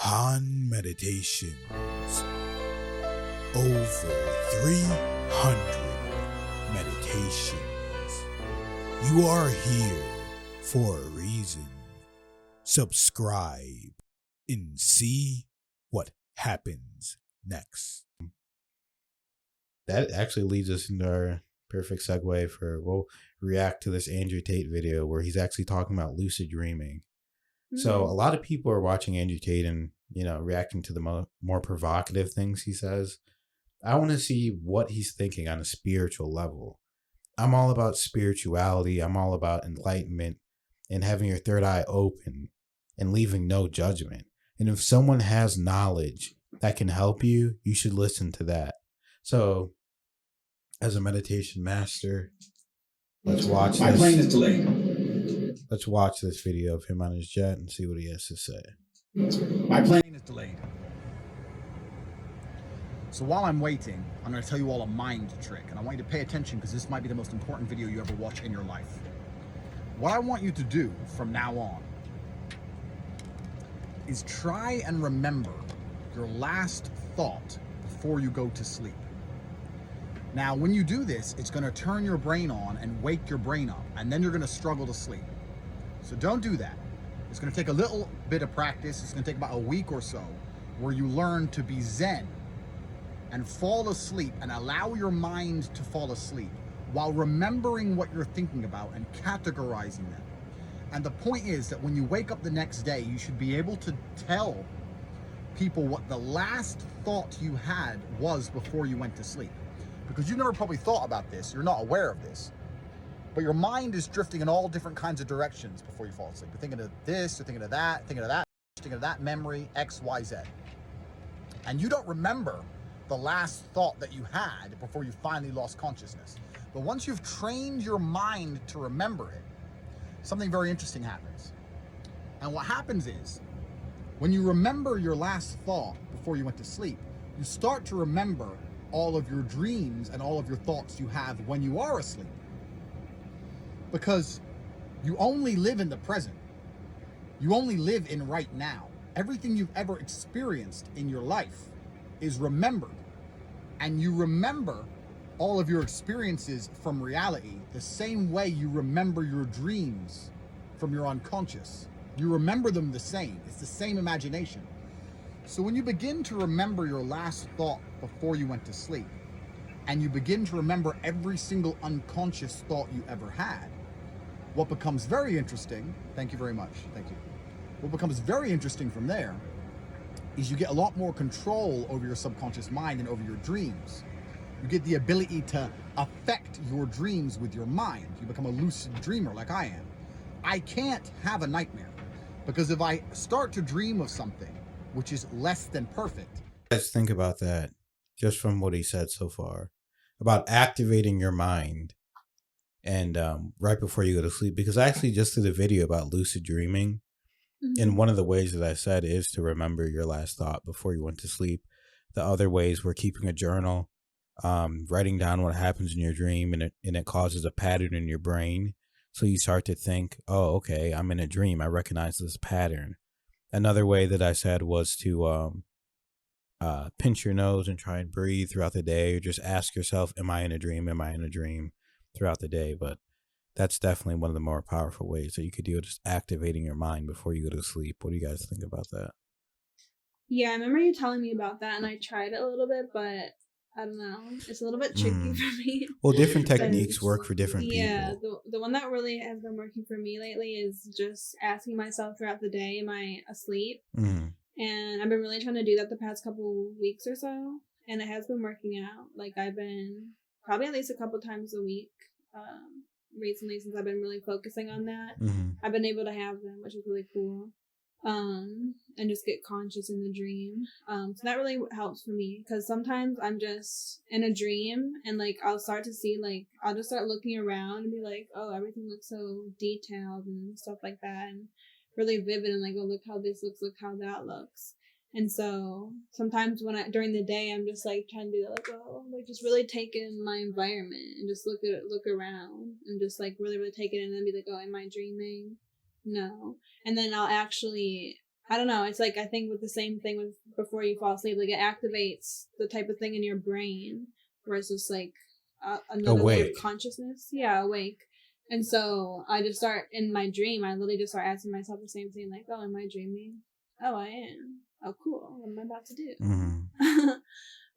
Han Meditations. Over 300 meditations. You are here for a reason. Subscribe and see what happens next. That actually leads us into our perfect segue for, we'll react to this Andrew Tate video where he's actually talking about lucid dreaming. So a lot of people are watching Andrew Tate and, reacting to the more provocative things he says. I want to see what he's thinking on a spiritual level. I'm all about spirituality. I'm all about enlightenment and having your third eye open and leaving no judgment. And if someone has knowledge that can help you, you should listen to that. So, as a meditation master, let's watch My this. plane is delayed. Let's watch this video of him on his jet and see what he has to say. My plane is delayed. So while I'm waiting, I'm going to tell you all a mind trick, and I want you to pay attention because this might be the most important video you ever watch in your life. What I want you to do from now on is try and remember your last thought before you go to sleep. Now, when you do this, it's going to turn your brain on and wake your brain up, and then you're going to struggle to sleep. So don't do that. It's going to take a little bit of practice. It's going to take about a week or so where you learn to be zen and fall asleep and allow your mind to fall asleep while remembering what you're thinking about and categorizing them. And the point is that when you wake up the next day, you should be able to tell people what the last thought you had was before you went to sleep. Because you've never probably thought about this, you're not aware of this. But your mind is drifting in all different kinds of directions before you fall asleep. You're thinking of this, you're thinking of that, thinking of that memory, X, Y, Z. And you don't remember the last thought that you had before you finally lost consciousness. But once you've trained your mind to remember it, something very interesting happens. And what happens is, when you remember your last thought before you went to sleep, you start to remember all of your dreams and all of your thoughts you have when you are asleep. Because you only live in the present. You only live in right now. Everything you've ever experienced in your life is remembered. And you remember all of your experiences from reality the same way you remember your dreams from your unconscious. You remember them the same. It's the same imagination. So when you begin to remember your last thought before you went to sleep, and you begin to remember every single unconscious thought you ever had, what becomes very interesting, thank you very much, thank you. What becomes very interesting from there is you get a lot more control over your subconscious mind and over your dreams. You get the ability to affect your dreams with your mind. You become a lucid dreamer like I am. I can't have a nightmare because if I start to dream of something which is less than perfect. Let's think about that just from what he said so far about activating your mind and right before you go to sleep, because I actually just did a video about lucid dreaming. And one of the ways that I said is to remember your last thought before you went to sleep. The other ways were keeping a journal, writing down what happens in your dream, and it causes a pattern in your brain. So you start to think, oh, okay, I'm in a dream. I recognize this pattern. Another way that I said was to pinch your nose and try and breathe throughout the day, or just ask yourself, am I in a dream? Am I in a dream throughout the day? But that's definitely one of the more powerful ways that you could do it, just activating your mind before you go to sleep. What do you guys think about that? Yeah, I remember you telling me about that, and I tried it a little bit, but I don't know. It's a little bit tricky for me. Well, different techniques work for different people. Yeah, the one that really has been working for me lately is just asking myself throughout the day, am I asleep? And I've been really trying to do that the past couple weeks or so, and it has been working out. Like, I've been probably at least a couple times a week recently, since I've been really focusing on that. I've been able to have them, which is really cool. And just get conscious in the dream. So that really helps for me, because sometimes I'm just in a dream and like I'll start to see, like, I'll just start looking around and be like, oh, everything looks so detailed and stuff like that, and really vivid, and like, oh, look how this looks, look how that looks. And so sometimes during the day, I'm just like trying to do that, like, oh, like just really take in my environment and just look around and just like really, really take it in, and then be like, oh, am I dreaming? No. And then I'll actually I don't know. It's like, I think with the same thing with before you fall asleep, like it activates the type of thing in your brain where it's just like another way of consciousness. Yeah, awake. And so I just start in my dream. I literally just start asking myself the same thing, like, oh, am I dreaming? Oh, I am. Oh, cool. What am I about to do? Mm-hmm.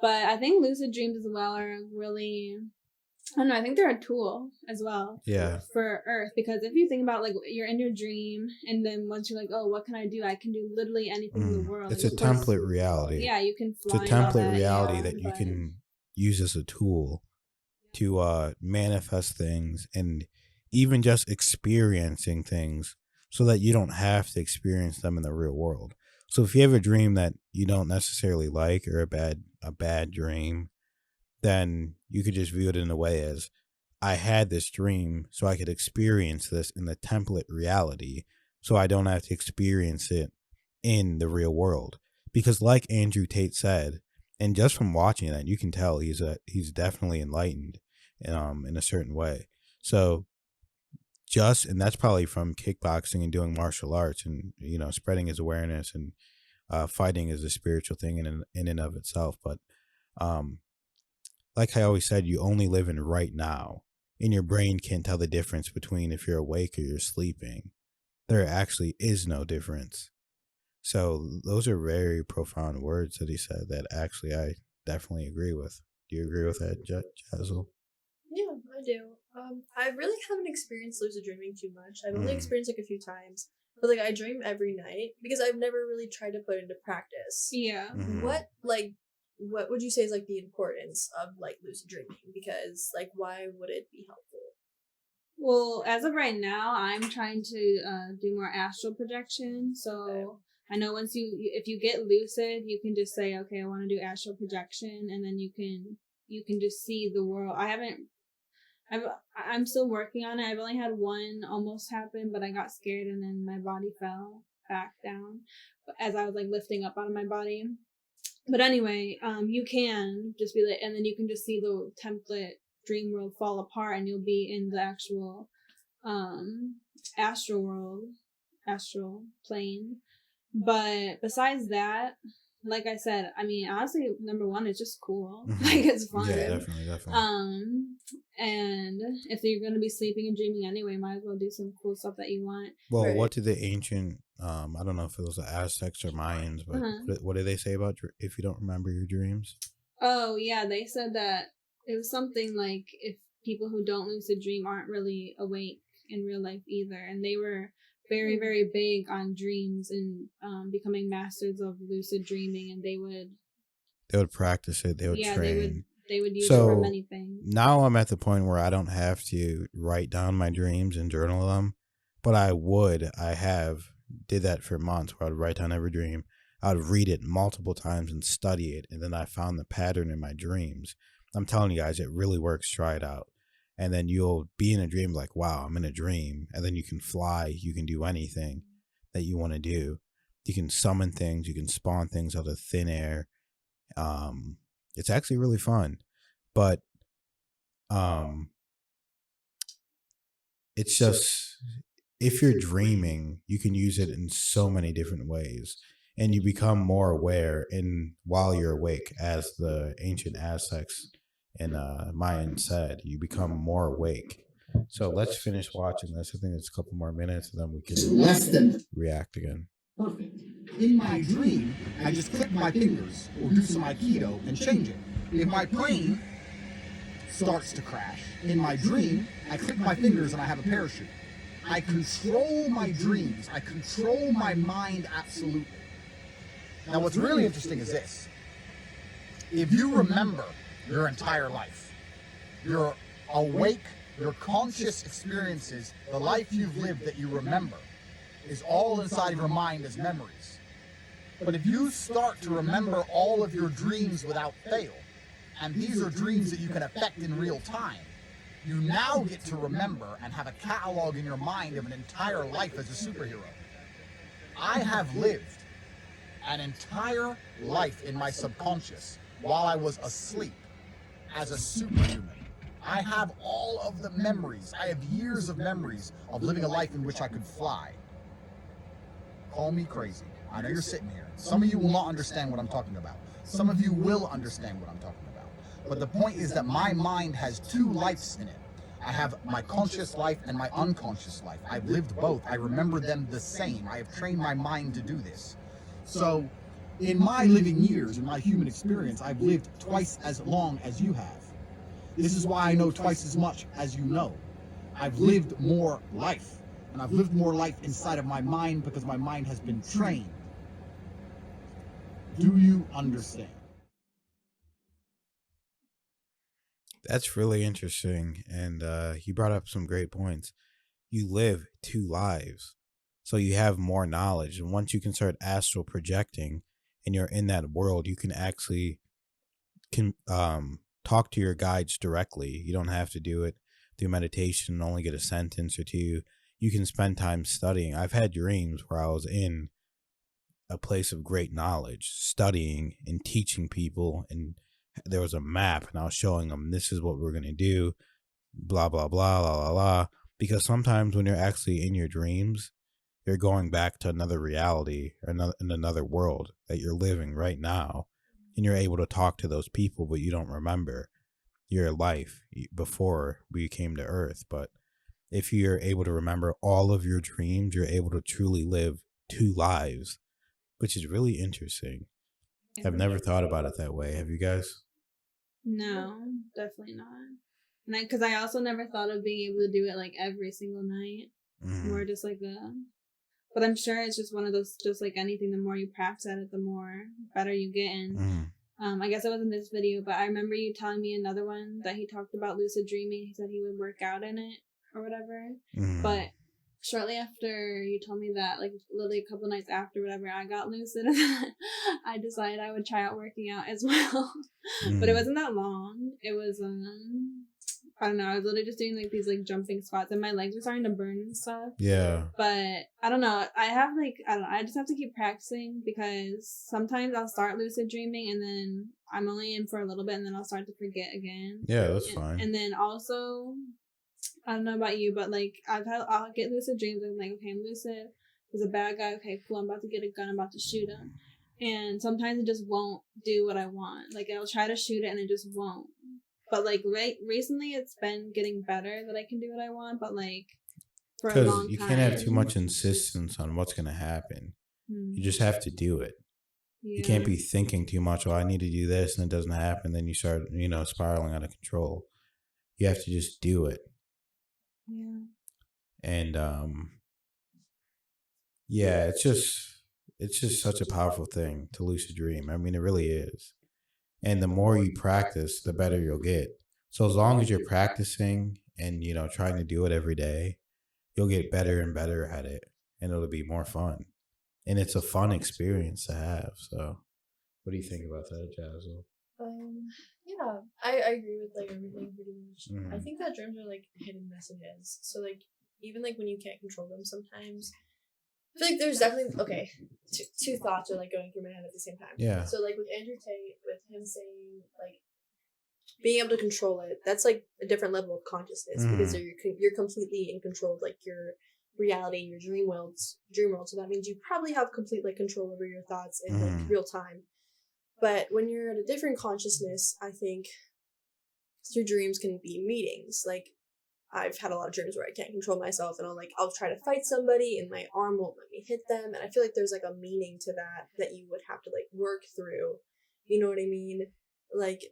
But I think lucid dreams as well are really, I don't know, I think they're a tool as well. Yeah. For Earth, because if you think about, like, you're in your dream, and then once you're like, oh, what can I do? I can do literally anything in the world. It's a template reality. Yeah, you can fly. It's a template reality that you can use as a tool to manifest things and even just experiencing things so that you don't have to experience them in the real world. So if you have a dream that you don't necessarily like, or a bad dream, then you could just view it in a way as, I had this dream so I could experience this in the template reality, so I don't have to experience it in the real world. Because like Andrew Tate said, and just from watching that, you can tell he's definitely enlightened in a certain way. So and that's probably from kickboxing and doing martial arts, and, you know, spreading his awareness, and fighting is a spiritual thing in and of itself. But like I always said, you only live in right now, and your brain can't tell the difference between if you're awake or you're sleeping. There actually is no difference. So those are very profound words that he said that actually I definitely agree with. Do you agree with that, Jazzle? Yeah, I do. I really haven't experienced lucid dreaming too much. I've only experienced like a few times, but like I dream every night because I've never really tried to put it into practice. Yeah. Mm-hmm. What would you say is like the importance of like lucid dreaming? Because like, why would it be helpful? Well, as of right now, I'm trying to do more astral projection. So I know once if you get lucid, you can just say, okay, I want to do astral projection, and then you can just see the world. I'm still working on it. I've only had one almost happen, but I got scared and then my body fell back down as I was like lifting up out of my body. But anyway, you can just be like, and then you can just see the template dream world fall apart, and you'll be in the actual astral plane. But besides that, like I said, I mean, honestly, number one, it's just cool. Like, it's fun. Yeah, definitely. And if you're going to be sleeping and dreaming anyway, might as well do some cool stuff that you want. Well, What did the ancient, I don't know if it was the Aztecs or Mayans, but what did they say about if you don't remember your dreams? Oh, yeah, they said that it was something like if people who don't lucid dream aren't really awake in real life either. And they were very, very big on dreams and becoming masters of lucid dreaming, and they would practice it. They would train. They would use it for many things. Now I'm at the point where I don't have to write down my dreams and journal them, but I did that for months, where I'd write down every dream. I'd read it multiple times and study it, and then I found the pattern in my dreams. I'm telling you guys, it really works. Try it out. And then you'll be in a dream like, wow, I'm in a dream. And then you can fly. You can do anything that you want to do. You can summon things. You can spawn things out of thin air. It's actually really fun. But it's just, if you're dreaming, you can use it in so many different ways. And you become more aware while you're awake, as the ancient Aztecs and Mayan said, you become more awake. So let's finish watching this. I think it's a couple more minutes, and then we can react again. Perfect. In my dream, I just click my fingers or do some Aikido and change it. If my plane starts to crash, in my dream, I click my fingers and I have a parachute. I control my dreams. I control my mind absolutely. Now, what's really interesting is this. If you remember your entire life, your awake, your conscious experiences, the life you've lived that you remember, is all inside of your mind as memories. But if you start to remember all of your dreams without fail, and these are dreams that you can affect in real time, you now get to remember and have a catalog in your mind of an entire life as a superhero. I have lived an entire life in my subconscious while I was asleep as a superhuman. I have all of the memories. I have years of memories of living a life in which I could fly. Call me crazy. I know you're sitting here. Some of you will not understand what I'm talking about. Some of you will understand what I'm talking about. But the point is that my mind has two lives in it. I have my conscious life and my unconscious life. I've lived both. I remember them the same. I have trained my mind to do this. So, in my living years, in my human experience, I've lived twice as long as you have. This is why I know twice as much as you know. I've lived more life. And I've lived more life inside of my mind because my mind has been trained. Do you understand? That's really interesting. And he brought up some great points. You live two lives. So you have more knowledge. And once you can start astral projecting and you're in that world, you can actually talk to your guides directly. You don't have to do it through meditation and only get a sentence or two. You can spend time studying. I've had dreams where I was in a place of great knowledge, studying and teaching people, and there was a map and I was showing them, this is what we're going to do, blah, blah, blah, blah, blah, blah. Because sometimes when you're actually in your dreams, you're going back to another reality or in another world that you're living right now. And you're able to talk to those people, but you don't remember your life before we came to Earth. But if you're able to remember all of your dreams, you're able to truly live two lives, which is really interesting. I've never thought about it that way. Have you guys? No, definitely not. Because I also never thought of being able to do it like every single night. More just like but I'm sure it's just one of those, just like anything, the more you practice at it, the more better you get in. I guess it wasn't this video, but I remember you telling me another one that he talked about lucid dreaming. He said he would work out in it or whatever. But shortly after you told me that, like literally a couple nights after whatever, I got lucid, I decided I would try out working out as well. But it wasn't that long. It was I don't know, I was literally just doing like these like jumping squats and my legs were starting to burn and stuff. Yeah. But I don't know, I just have to keep practicing, because sometimes I'll start lucid dreaming and then I'm only in for a little bit and then I'll start to forget again. Yeah, that's fine. And then also, I don't know about you, but like I'll get lucid dreams and I'm like, okay, I'm lucid, there's a bad guy, okay, cool, I'm about to get a gun, I'm about to shoot him. And sometimes it just won't do what I want. Like I'll try to shoot it and it just won't. But like recently it's been getting better that I can do what I want, but like for a long time. Because you can't have too much insistence on what's going to happen. You just have to do it. Yeah. You can't be thinking too much, oh, I need to do this, and it doesn't happen. Then you start, spiraling out of control. You have to just do it. Yeah. And yeah, it's just such a powerful thing to lucid dream. I mean, it really is. And the more you practice, the better you'll get. So as long as you're practicing and, trying to do it every day, you'll get better and better at it. And it'll be more fun. And it's a fun experience to have. So what do you think about that, Jazzle? Yeah, I agree with like everything pretty much. I think that dreams are like hidden messages. So like even like when you can't control them sometimes, I feel like there's definitely two thoughts are like going through my head at the same time. Yeah. So like with Andrew Tate, with him saying like being able to control it, that's like a different level of consciousness because you're completely in control of like your reality, your dream world. So that means you probably have complete like control over your thoughts in like real time. But when you're at a different consciousness, I think your dreams can be meetings. Like I've had a lot of dreams where I can't control myself and I'll try to fight somebody and my arm won't let me hit them. And I feel like there's like a meaning to that you would have to like work through. You know what I mean? Like,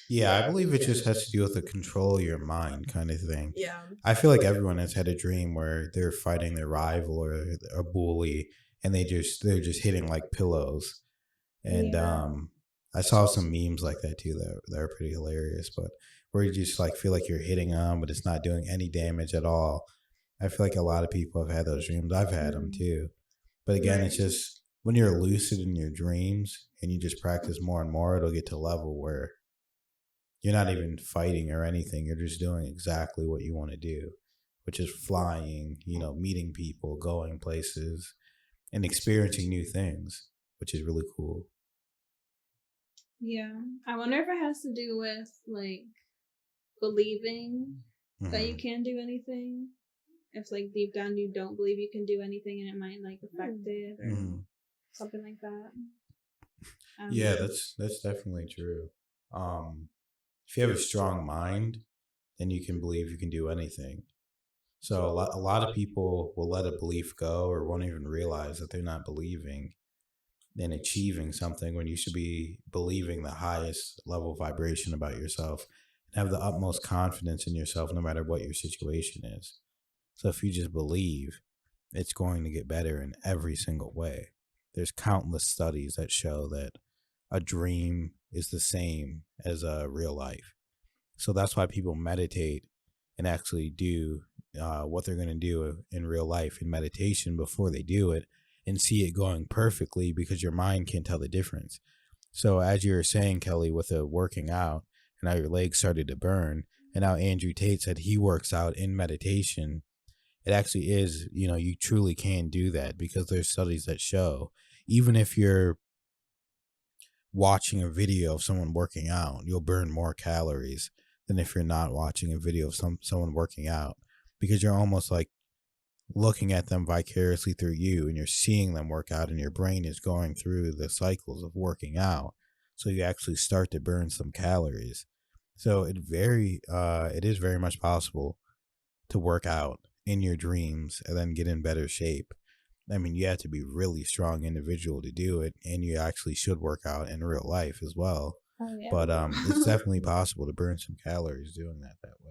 yeah, I believe it just has to do with the control of your mind kind of thing. Yeah. I feel like everyone has had a dream where they're fighting their rival or a bully and they're just hitting like pillows. And I saw some memes like that too that are pretty hilarious, but where you just like feel like you're hitting them, but it's not doing any damage at all. I feel like a lot of people have had those dreams. I've had them too. But again, it's just when you're lucid in your dreams and you just practice more and more, it'll get to a level where you're not even fighting or anything. You're just doing exactly what you want to do, which is flying, meeting people, going places, and experiencing new things, which is really cool. Yeah. I wonder if it has to do with like believing that you can't do anything. If like deep down you don't believe you can do anything and it might like affect it. Or... something like that. Yeah, that's definitely true. If you have a strong mind, then you can believe you can do anything. So a lot of people will let a belief go or won't even realize that they're not believing in achieving something when you should be believing the highest level of vibration about yourself and have the utmost confidence in yourself no matter what your situation is. So if you just believe, it's going to get better in every single way. There's countless studies that show that a dream is the same as a real life. So that's why people meditate and actually do what they're going to do in real life in meditation before they do it and see it going perfectly, because your mind can't tell the difference. So as you were saying, Kelly, with the working out and how your legs started to burn, and how Andrew Tate said he works out in meditation, it actually is, you truly can do that, because there's studies that show even if you're watching a video of someone working out, you'll burn more calories than if you're not watching a video of someone working out, because you're almost like looking at them vicariously through you, and you're seeing them work out, and your brain is going through the cycles of working out. So you actually start to burn some calories. So it is very much possible to work out in your dreams and then get in better shape. I mean, you have to be a really strong individual to do it, and you actually should work out in real life as well. Oh, yeah. But it's definitely possible to burn some calories doing that way.